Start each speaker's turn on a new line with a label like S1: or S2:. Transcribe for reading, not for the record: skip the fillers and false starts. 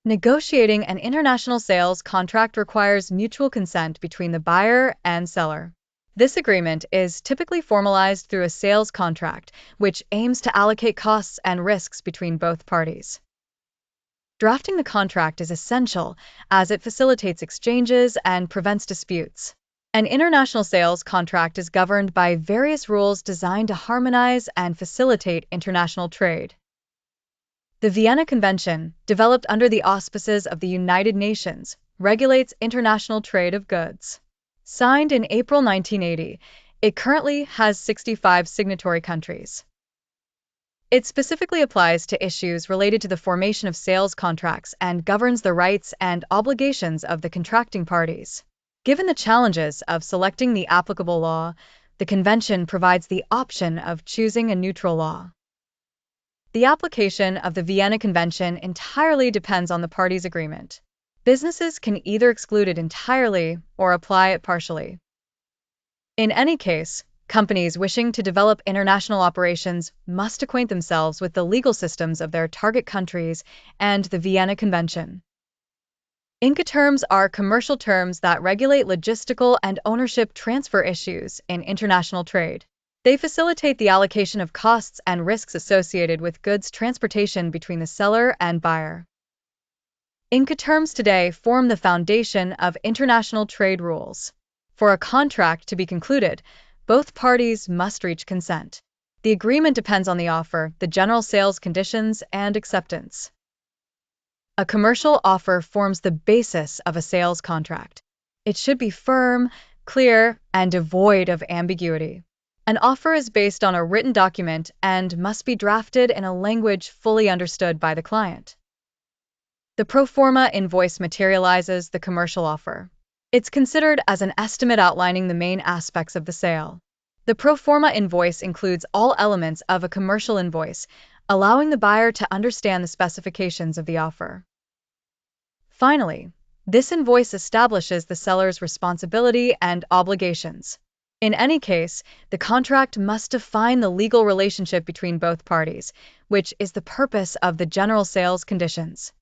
S1: Negotiating an international sales contract requires mutual consent between the buyer and seller. This agreement is typically formalized through a sales contract, which aims to allocate costs and risks between both parties. Drafting the contract is essential as it facilitates exchanges and prevents disputes. An international sales contract is governed by various rules designed to harmonize and facilitate international trade. The Vienna Convention, developed under the auspices of the United Nations, regulates international trade of goods. Signed in April 1980, it currently has 65 signatory countries. It specifically applies to issues related to the formation of sales contracts and governs the rights and obligations of the contracting parties. Given the challenges of selecting the applicable law, the Convention provides the option of choosing a neutral law. The application of the Vienna Convention entirely depends on the parties' agreement. Businesses can either exclude it entirely or apply it partially. In any case, companies wishing to develop international operations must acquaint themselves with the legal systems of their target countries and the Vienna Convention. Incoterms are commercial terms that regulate logistical and ownership transfer issues in international trade. They facilitate the allocation of costs and risks associated with goods transportation between the seller and buyer. Incoterms today form the foundation of international trade rules. For a contract to be concluded, both parties must reach consent. The agreement depends on the offer, the general sales conditions, and acceptance. A commercial offer forms the basis of a sales contract. It should be firm, clear, and devoid of ambiguity. An offer is based on a written document and must be drafted in a language fully understood by the client. The pro forma invoice materializes the commercial offer. It's considered as an estimate outlining the main aspects of the sale. The pro forma invoice includes all elements of a commercial invoice, allowing the buyer to understand the specifications of the offer. Finally, this invoice establishes the seller's responsibility and obligations. In any case, the contract must define the legal relationship between both parties, which is the purpose of the general sales conditions.